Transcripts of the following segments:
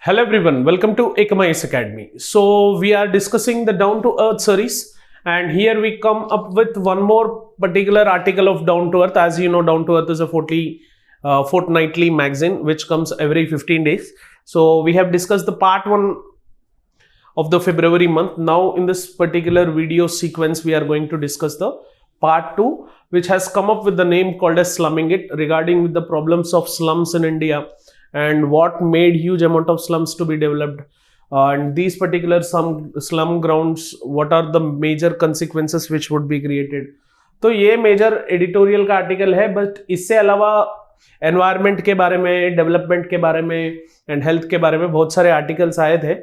Hello everyone, welcome to Economics Academy. So we are discussing the Down to Earth series, and here we come up with one more particular article of Down to Earth. As you know, Down to Earth is a fortnightly magazine which comes every 15 days. So we have discussed the part 1 of the February month. Now in this particular video sequence we are going to discuss the part 2, which has come up with the name called as Slumming It, regarding with the problems of slums in India and what made huge amount of slums to be developed, and these particular some slum grounds, what are the major consequences which would be created. तो ये major editorial का article है, but इससे अलावा environment के बारे में, development के बारे में एंड हेल्थ के बारे में बहुत सारे आर्टिकल्स आए थे.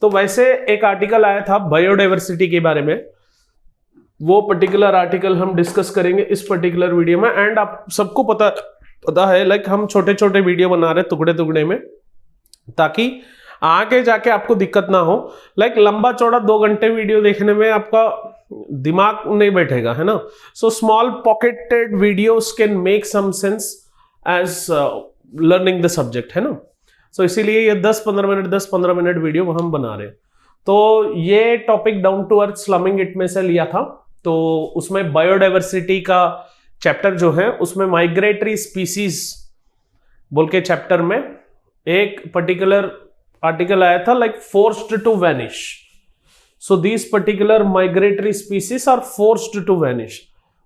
तो वैसे एक आर्टिकल आया था बायोडाइवर्सिटी के बारे में, वो पर्टिकुलर आर्टिकल हम डिस्कस करेंगे इस पर्टिकुलर वीडियो में. एंड आप सबको पता है लाइक हम छोटे छोटे वीडियो बना रहे हैं टुकड़े टुकड़े में, ताकि आगे जाके आपको दिक्कत ना हो. लाइक लंबा चौड़ा 2 घंटे वीडियो देखने में आपका दिमाग नहीं बैठेगा, है ना. So small pocketed videos can make some sense as learning the subject, है ना. सो इसीलिए ये 10-15 मिनट वीडियो हम बना रहे हैं. तो ये topic down to earth slumming it में से लिया था. तो उसमें बायोडाइवर्सिटी का चैप्टर जो है उसमें माइग्रेटरी स्पीसीज बोल के चैप्टर में एक पर्टिकुलर आर्टिकल आया था, like forced to vanish. So these particular migratory species are forced to vanish.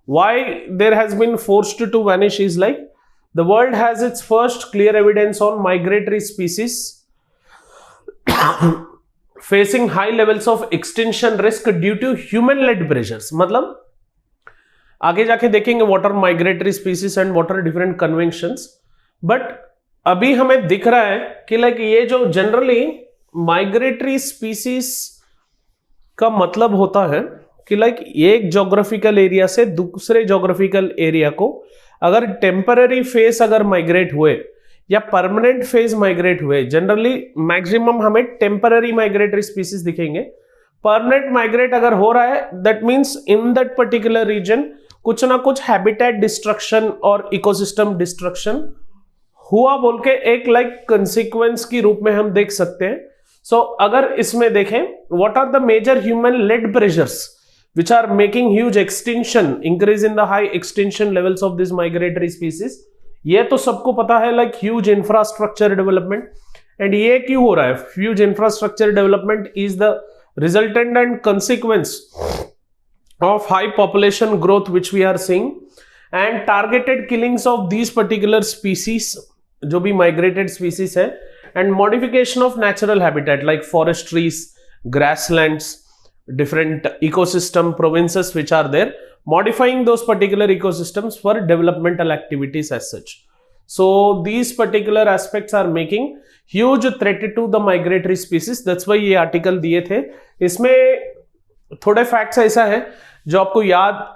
Why there has been forced to vanish is like the world has its first clear evidence on migratory species facing high levels of extinction risk due to human led pressures. मतलब आगे जाके देखेंगे what are migratory species and what are different conventions, but अभी हमें दिख रहा है कि लाइक ये जो जनरली माइग्रेटरी स्पीसीज का मतलब होता है कि लाइक एक जोग्राफिकल एरिया से दूसरे जोग्राफिकल एरिया को अगर टेम्पररी फेज अगर माइग्रेट हुए या परमानेंट फेज माइग्रेट हुए, जनरली मैक्सिमम हमें टेम्पररी माइग्रेटरी स्पीसीज दिखेंगे. परमानेंट माइग्रेट अगर हो रहा है that means in that particular region कुछ ना कुछ हैबिटेट डिस्ट्रक्शन और इकोसिस्टम डिस्ट्रक्शन हुआ बोल के एक लाइक कंसिक्वेंस की रूप में हम देख सकते हैं. सो अगर इसमें देखें what are the major human led pressures which are making huge extinction, increase in the high extinction levels of this migratory species. ये तो सबको पता है, like huge infrastructure development. and ये क्यों हो रहा है? huge infrastructure development is the resultant and consequence of high population growth which we are seeing, and targeted killings of these particular species जो भी migrated species है, and modification of natural habitat like forest trees, grasslands, different ecosystem provinces which are there, modifying those particular ecosystems for developmental activities as such. So these particular aspects are making huge threat to the migratory species. That's why ये article दिए थे. इसमें थोड़े facts ऐसा है जो आपको याद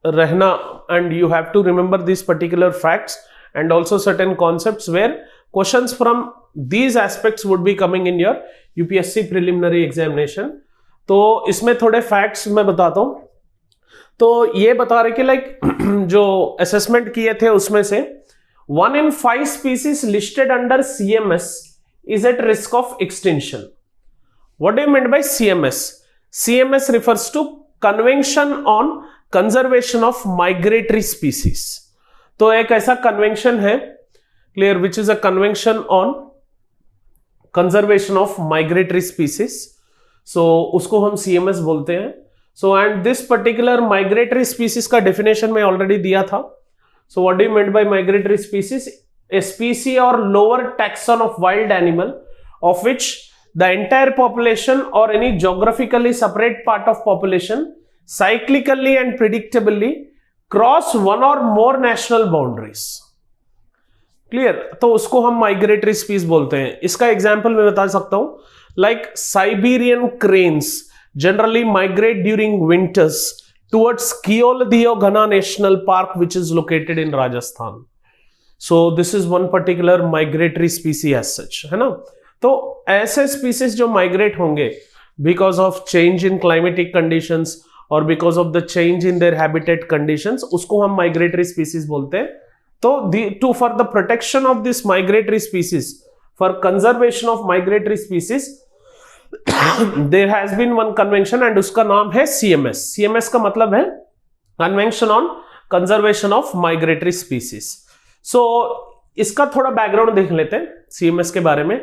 रहना, and you have to remember these particular facts and also certain concepts where questions from these aspects would be coming in your UPSC preliminary examination. तो इसमें थोड़े फैक्ट्स मैं बताता हूं. तो ये बता रहे कि लाइक जो असेसमेंट किए थे उसमें से 1 in 5 species listed under CMS is at risk of extinction. What do you mean by CMS? CMS refers to convention on conservation of migratory species. तो एक ऐसा कन्वेंशन है, clear, which is a convention on conservation of migratory species. So उसको हम CMS बोलते हैं. So and this particular migratory species का definition मैं ऑलरेडी दिया था. So what do you mean by migratory species? A स्पीसी or lower taxon of wild animal of which the entire population or any geographically separate part of population cyclically and predictably cross one or more national boundaries. Clear? तो उसको हम migratory species बोलते हैं. इसका example मैं बता सकता हूं, like Siberian cranes generally migrate during winters towards Keoladeo-Ghana National Park, which is located in Rajasthan. So this is one particular migratory species as such, है ना. तो ऐसे species जो migrate होंगे because of change in climatic conditions or because of the change in their habitat conditions, उसको हम migratory species बोलते हैं. तो for the protection of this migratory species, for conservation of migratory species, there has been one convention and उसका नाम है CMS. CMS का मतलब है Convention on Conservation of Migratory Species. So इसका थोड़ा बैकग्राउंड देख लेते हैं CMS के बारे में.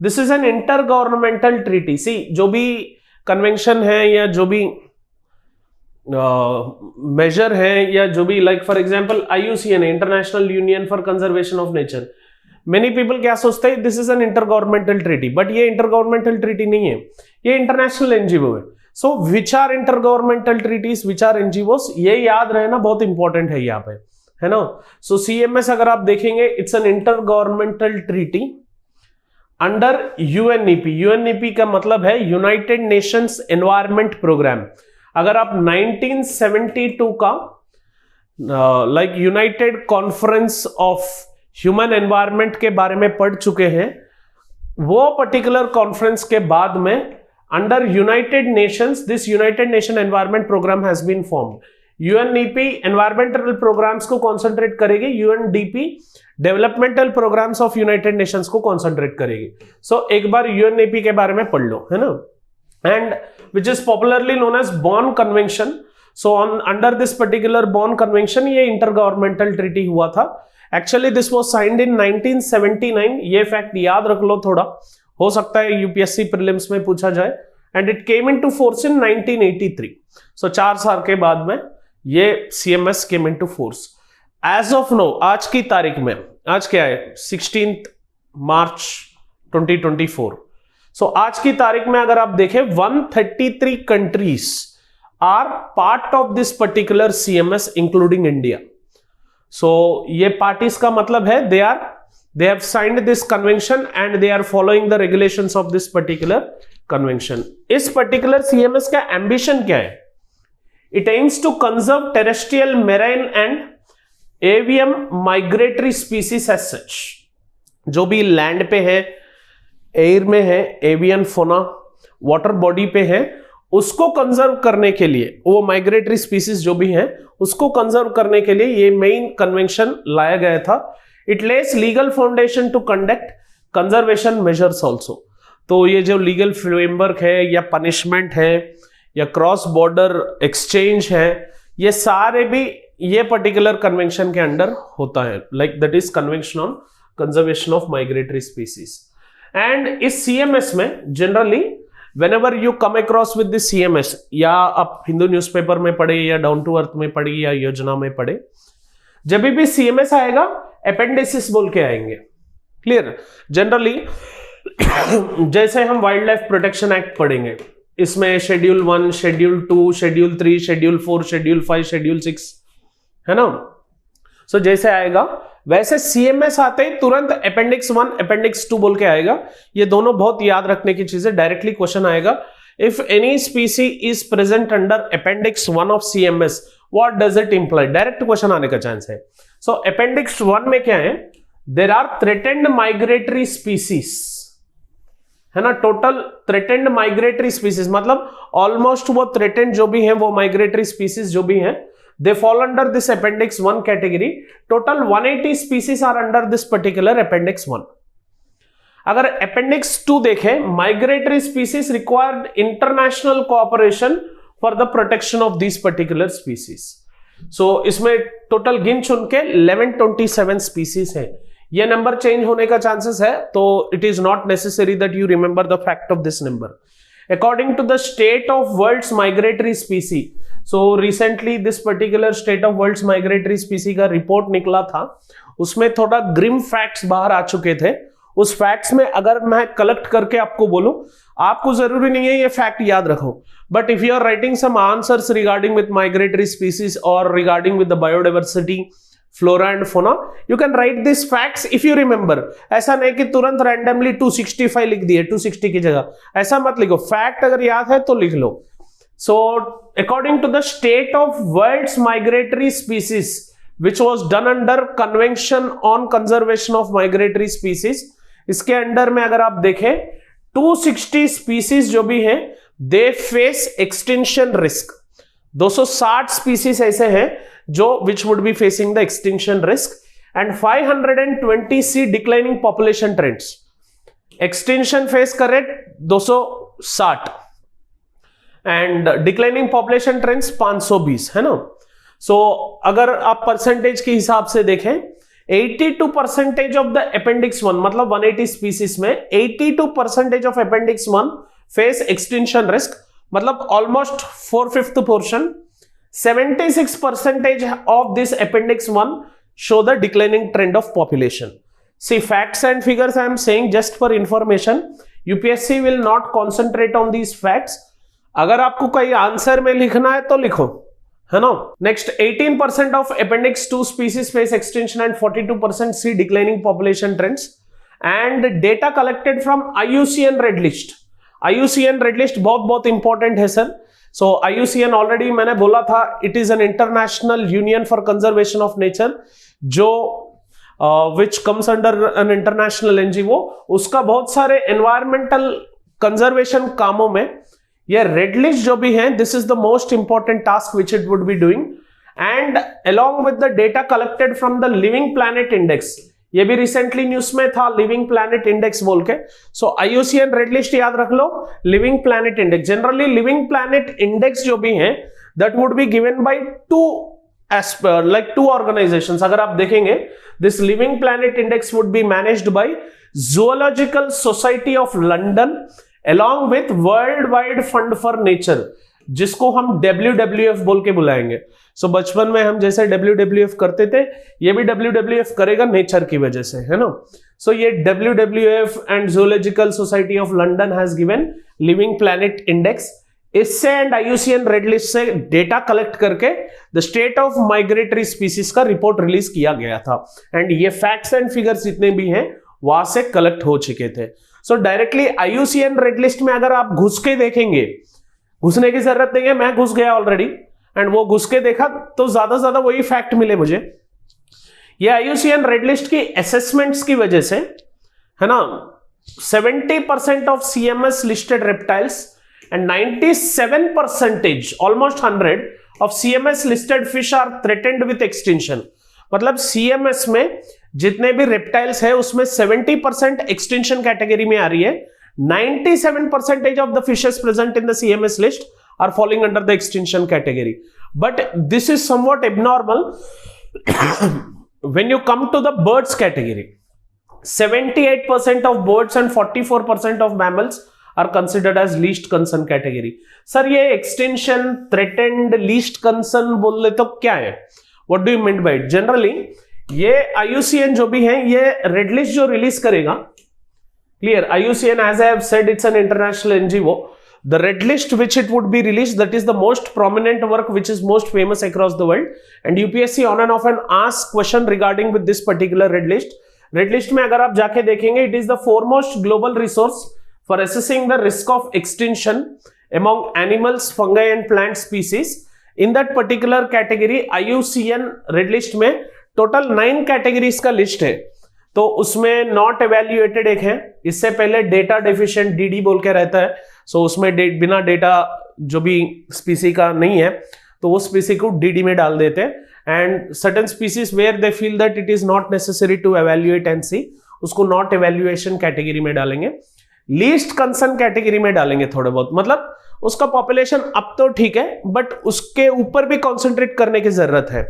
This is an intergovernmental treaty. See, जो भी कन्वेंशन है या जो भी मेजर है या जो भी, लाइक फॉर एग्जांपल IUCN है, international union for conservation of nature. Many people क्या सोचते हैं this is an intergovernmental treaty, but ये इंटरगवर्नमेंटल ट्रीटी नहीं है, ये इंटरनेशनल एनजीओ है. So which are intergovernmental treaties, which are NGOs, ये याद रहना बहुत इंपॉर्टेंट है यहाँ पे, है ना. सो CMS अगर आप देखेंगे it's an intergovernmental treaty under UNEP. UNEP का मतलब है यूनाइटेड नेशंस एनवायरमेंट प्रोग्राम. अगर आप 1972 का like United conference of human environment के बारे में पढ़ चुके हैं, वो पर्टिकुलर कॉन्फ्रेंस के बाद में under United Nations this United Nation environment programme has been formed. UNEP environmental programmes को कॉन्सेंट्रेट करेगी, UNDP developmental programmes of United Nations को कॉन्सेंट्रेट करेगी. सो एक बार UNEP के बारे में पढ़ लो, है ना. And which is popularly known as Bonn Convention. So under this particular Bonn Convention ये इंटरगवर्नमेंटल ट्रीटी हुआ था. Actually this was signed in 1979. ये फैक्ट याद रख लो थोड़ा, हो सकता है UPSC प्रीलिम्स में पूछा जाए. And it came into force in 1983. So 4 साल के बाद में ये CMS came into force. As of now, आज की तारीख में, आज क्या है 16 मार्च 2024. सो आज की तारीख में अगर आप देखें 133 countries are part of this particular CMS including India. So ये पार्टीज का मतलब है they have signed this convention and they are following the regulations of this particular convention. इस पर्टिकुलर CMS का एम्बिशन क्या है? It aims to conserve terrestrial, marine and avian migratory species as such. जो भी land पे है, air में है, एवियन फोना, वाटर बॉडी पे है, उसको कंजर्व करने के लिए, वो माइग्रेटरी स्पीसीज जो भी हैं उसको कंजर्व करने के लिए ये मेन कन्वेंशन लाया गया था. It lays legal foundation to conduct conservation measures also. तो ये जो लीगल फ्रेमवर्क है या पनिशमेंट है या क्रॉस बॉर्डर एक्सचेंज है, ये सारे भी ये पर्टिकुलर कन्वेंशन के अंडर होता है. Like that is convention on conservation of migratory species. And इस CMS में generally whenever you come across with this CMS, या आप हिंदू न्यूज़पेपर में पढ़े या डाउन टू अर्थ में पढ़े या योजना में पढ़े, जब भी CMS आएगा अपेंडिसिस बोल के आएंगे. क्लियर? जनरली जैसे हम वाइल्ड लाइफ प्रोटेक्शन एक्ट पढ़ेंगे, इसमें schedule 1, schedule 2, schedule 3, schedule 4, schedule 5, schedule 6, है ना. सो जैसे आएगा वैसे CMS आते ही तुरंत अपेंडिक्स 1, अपेंडिक्स 2 बोल के आएगा. ये दोनों बहुत याद रखने की चीजें. डायरेक्टली क्वेश्चन आएगा, if any स्पीसी is present under appendix 1 of CMS, what does it imply? Direct question आने का चांस है. सो अपेंडिक्स 1 में क्या है? There are threatened migratory species, है ना. टोटल थ्रेटेंड माइग्रेटरी स्पीसीज मतलब ऑलमोस्ट वो थ्रेटेंड जो भी है, वो माइग्रेटरी स्पीसीज जो भी है, they fall under this appendix 1 category. Total 180 species are under this particular appendix 1. अगर appendix 2 देखें, migratory species required international cooperation for the protection of these particular species. So इसमें total गिन चुन के 1127 species है. ये नंबर चेंज होने का चांसेस है, तो it is not necessary that you remember the fact of this number. According to the state of world's migratory species, so recently this particular state of world's migratory species का report निकला था, उसमें थोड़ा Grimm facts बाहर आ चुके थे. उस facts में अगर मैं कलेक्ट करके आपको बोलूं, आपको जरूरी नहीं है ये फैक्ट याद रखो, but if you are writing some answers regarding with migratory species और regarding with the biodiversity, flora and fauna, you can write this facts if you remember. ऐसा नहीं कि तुरंत रैंडमली 265 लिख दिए 260 की जगह, ऐसा मत लिखो. फैक्ट अगर याद है तो लिख लो. So, according to the state of world's migratory species, which was done under Convention on Conservation of Migratory Species, इसके अंडर में अगर आप देखें 260 स्पीसीज जो भी हैं, they face extinction risk. 260 species ऐसे हैं जो which would be facing the extinction risk, and 520 see declining population trends. Extension face करे 260 एंड डिक्लाइनिंग पॉपुलेशन ट्रेंड्स 520 है ना। सो अगर आप परसेंटेज के हिसाब से देखें 82% ऑफ द अपेंडिक्स 1 मतलब 180 स्पीसीज में 82% of appendix 1 face extension risk, मतलब almost 4/5 portion. 76% of this appendix 1 show the declining trend of population. See, facts and figures I am saying just for information. UPSC will not concentrate on these facts. अगर आपको कोई answer में लिखना है तो लिखो, है ना। Next 18% of appendix 2 species face extinction and 42% see declining population trends. And data collected from IUCN Red List. IUCN Red List बहुत इंपॉर्टेंट है सर। सो IUCN ऑलरेडी मैंने बोला था, it is an international union for conservation of nature, जो which comes under an international NGO। उसका बहुत सारे environmental conservation कामों में ये रेड लिस्ट जो भी है, this is the most important task which it would be doing. And along with the data collected from the living planet index, ये भी रिसेंटली न्यूज में था लिविंग प्लैनेट इंडेक्स बोल के। सो IUCN रेड लिस्ट याद रख लो, living planet index. Generally living planet index जो भी है that would be given by two organisations. अगर आप देखेंगे this living planet index would be managed by zoological society of London along with world wide fund for nature, जिसको हम WWF बोल के बुलाएंगे। सो बचपन में हम जैसे WWF करते थे, ये भी WWF करेगा नेचर की वजह से, है ना। सो ये WWF and zoological society of London has given living planet index. इससे एंड IUCN रेड लिस्ट से डेटा कलेक्ट करके the state of migratory species का रिपोर्ट रिलीज किया गया था। एंड ये फैक्ट्स एंड फिगर्स जितने भी हैं वहां से कलेक्ट हो चुके थे। सो डायरेक्टली IUCN रेड लिस्ट में अगर आप घुस के देखेंगे, घुसने की जरूरत नहीं है, मैं घुस गया ऑलरेडी एंड वो घुस के देखा तो ज्यादा ज्यादा वही फैक्ट मिले मुझे। ये IUCN रेड लिस्ट की असेसमेंट्स की वजह से, है ना, 70% of CMS listed reptiles and 97% almost 100 of CMS listed fish are threatened with extinction. मतलब CMS में जितने भी रेप्टाइल्स है उसमें 70% एक्सटिंक्शन कैटेगरी में आ रही है। 97% of the fishes present in the CMS list are falling under the extinction category. But this is somewhat abnormal when you come to the birds category. 78% of birds and 44% of mammals are considered as least concern category. Sir ये extinction, threatened, least concern बोले तो क्या है? What do you mean by it? Generally ये IUCN जो भी है ये रेड लिस्ट जो रिलीज करेगा, clear, IUCN as I have said it's an international NGO. The red list which it would be released, that is the most prominent work which is most famous across the world, and UPSC on and off and ask question regarding with this particular red list. Red list में अगर आप जाके देखेंगे, it is the foremost global resource for assessing the risk of extinction among animals, fungi and plant species. In that particular category IUCN red list में total 9 categories का list है। तो उसमें नॉट एवेल्युएटेड एक है, इससे पहले डेटा डेफिशिएंट DD बोल के रहता है। सो उसमें बिना डेटा जो भी स्पीसी का नहीं है तो वो स्पीसी को DD में डाल देते हैं। And certain species where they feel that it is not necessary to evaluate and see, उसको नॉट एवेल्युएशन कैटेगरी में डालेंगे। लीस्ट कंसर्न कैटेगरी में डालेंगे थोड़े बहुत, मतलब उसका पॉपुलेशन अब तो ठीक है बट उसके ऊपर भी कॉन्सेंट्रेट करने की जरूरत है।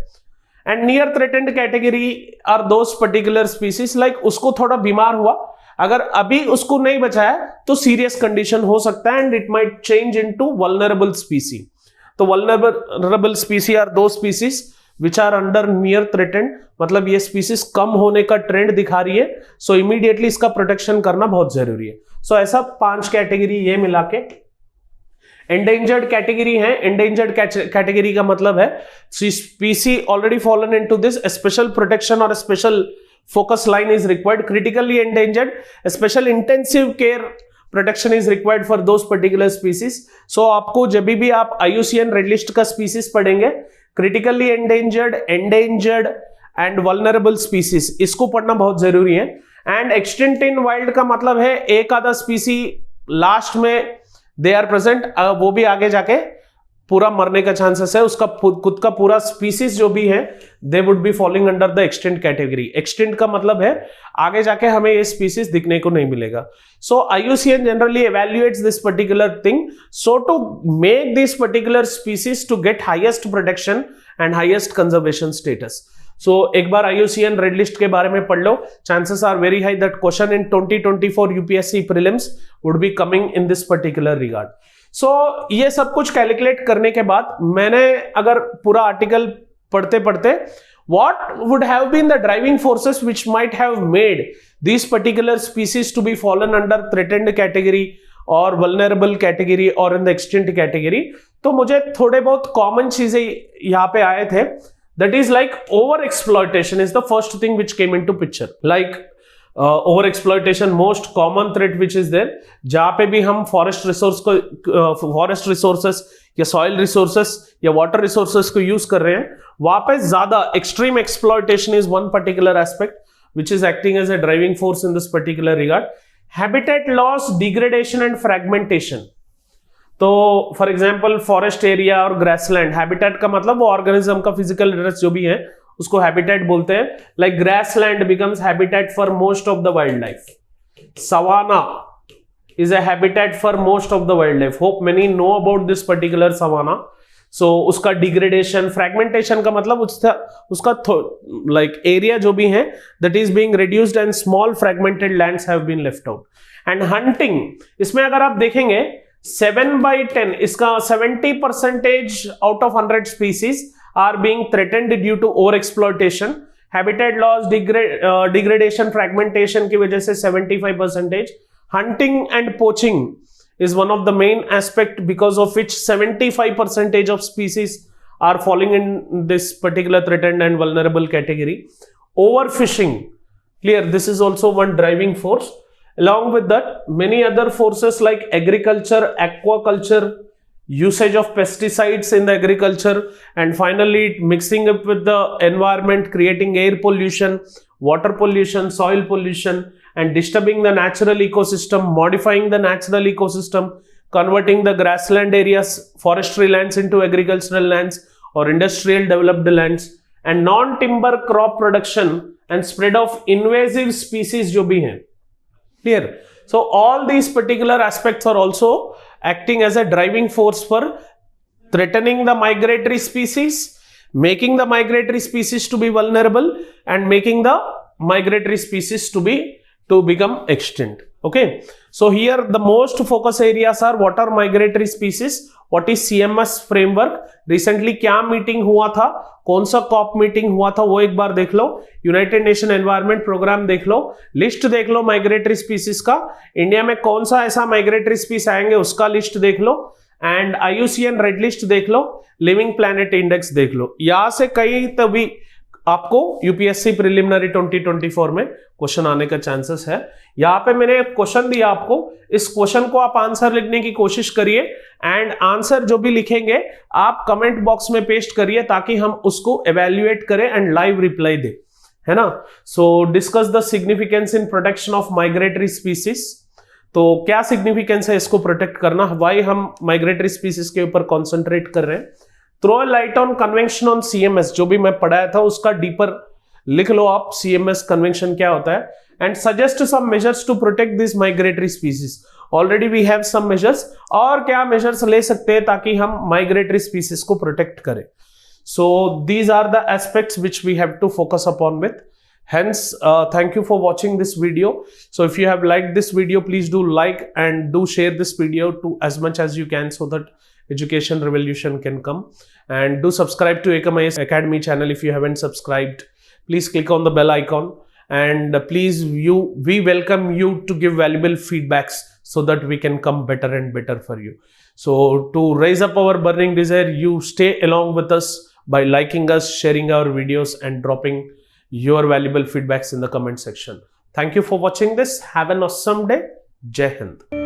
And near threatened category are those particular species, like उसको थोड़ा बीमार हुआ, अगर अभी उसको नहीं बचाया तो सीरियस कंडीशन हो सकता है and it might change into vulnerable species. तो vulnerable species are those species which are under near threatened, मतलब ये स्पीसीज कम होने का ट्रेंड दिखा रही है। सो इमीडिएटली इसका प्रोटेक्शन करना बहुत जरूरी है। सो ऐसा 5 कैटेगरी ये मिला के एंडेंजर्ड कैटेगरी है। एंडेंजर्ड कैटेगरी का मतलब है species already fallen into this, special protection और special focus line is required. Critically endangered, special intensive care protection is required for those particular species. So आपको जब भी आप IUCN रेड लिस्ट का स्पीसीज पढ़ेंगे, critically endangered, endangered and vulnerable species, इसको पढ़ना बहुत जरूरी है। एंड एक्सटिंक्ट इन वाइल्ड का मतलब है एक आधा स्पीसी लास्ट में दे आर प्रेजेंट, वो भी आगे जाके पूरा मरने का चांसेस है, उसका खुद का पूरा स्पीसीज जो भी है they would be falling under the extinct category. Extinct का मतलब है आगे जाके हमें ये स्पीसीज दिखने को नहीं मिलेगा। सो IUCN generally evaluates this particular thing, so to make this particular species to get highest protection and highest conservation status. So एक बार IUCN रेड लिस्ट के बारे में पढ़ लो, chances are very high that question in 2024 UPSC prelims would be coming in this particular regard. So ये सब कुछ calculate करने के बाद मैंने अगर पूरा आर्टिकल पढ़ते पढ़ते what would have been the driving forces which might have made these particular species to be fallen under threatened category or vulnerable category or in the extinct category, तो मुझे थोड़े बहुत कॉमन चीजें यहाँ पे आए थे। that is like over exploitation is the first thing which came into picture, like over exploitation most common threat which is there, जहां पे भी हम फॉरेस्ट रिसोर्सेस या सॉइल रिसोर्सेस या वाटर रिसोर्सेस को यूज कर रहे हैं, वहां पे ज्यादा extreme exploitation is one particular aspect which is acting as a driving force in this particular regard. Habitat loss, degradation and fragmentation. तो फॉर एग्जाम्पल फॉरेस्ट एरिया और ग्रासलैंड, हैबिटेट का मतलब वो ऑर्गेनिज्म का फिजिकल एड्रेस जो भी है उसको हैबिटेट बोलते हैं। Like grassland becomes habitat for most of the wild life, savanna is a habitat for most of the wild life. Hope many know about this particular savanna. So उसका degradation, fragmentation का मतलब उसका like area जो भी है that is being reduced and small fragmented lands have been left out. And hunting, इसमें अगर आप देखेंगे 7/10 इसका 70% out of 100 species are being threatened due to overexploitation, habitat loss, degradation, fragmentation की वजह से 75%, hunting and poaching is one of the main aspect because of which 75% of species are falling in this particular threatened and vulnerable category. Overfishing, clear, this is also one driving force. Along with that, many other forces like agriculture, aquaculture, usage of pesticides in the agriculture, and finally mixing up with the environment, creating air pollution, water pollution, soil pollution, and disturbing the natural ecosystem, modifying the natural ecosystem, converting the grassland areas, forestry lands into agricultural lands or industrial developed lands, and non-timber crop production and spread of invasive species जो भी हैं, clear? So all these particular aspects are also acting as a driving force for threatening the migratory species, making the migratory species to be vulnerable, and making the migratory species to become extinct. Okay, so here the most focus areas are what are migratory species, what is CMS framework, recently क्या meeting हुआ था, कौन सा corp meeting हुआ था वो एक बार देख लो, यूनाइटेड नेशन एनवायरनमेंट प्रोग्राम देख लो, लिस्ट देख लो माइग्रेटरी स्पीसीज का, इंडिया में कौन सा ऐसा माइग्रेटरी स्पीस आएंगे उसका लिस्ट देख लो, एंड IUCN रेड लिस्ट देख लो, लिविंग प्लैनेट इंडेक्स देख लो। यहां से कई तभी आपको यूपीएससी प्रिलिमिनरी 2024 में क्वेश्चन आने का चांसेस है। यहां पे मैंने एक क्वेश्चन दिया आपको, इस क्वेश्चन को आप आंसर लिखने की कोशिश करिए, एंड आंसर जो भी लिखेंगे आप कमेंट बॉक्स में पेस्ट करिए ताकि हम उसको एवेल्युएट करें एंड लाइव रिप्लाई दे, है ना। सो discuss the significance in protection of migratory species. तो क्या सिग्निफिकेंस है इसको प्रोटेक्ट करना, वाई हम माइग्रेटरी स्पीसीज के ऊपर कॉन्सेंट्रेट कर रहे हैं। Throw light on convention on CMS, जो भी मैं पढ़ाया था उसका डीपर लिख लो आप, CMS कन्वेंशन क्या होता है, and suggest some measures to protect this migratory species. Already we have some measures, और क्या मेजर्स ले सकते हैं ताकि हम माइग्रेटरी स्पीसीज को प्रोटेक्ट करें। So these are the aspects which we have to focus upon with. Hence, thank you for watching this video. So if you have liked this video, please do like and do share this video to as much as you can so that education revolution can come. And do subscribe to Ekam IAS Academy channel if you haven't subscribed. Please click on the bell icon, and please we welcome you to give valuable feedbacks so that we can come better and better for you. So to raise up our burning desire, you stay along with us by liking us, sharing our videos, and dropping your valuable feedbacks in the comment section. Thank you for watching this. Have an awesome day. Jai Hind.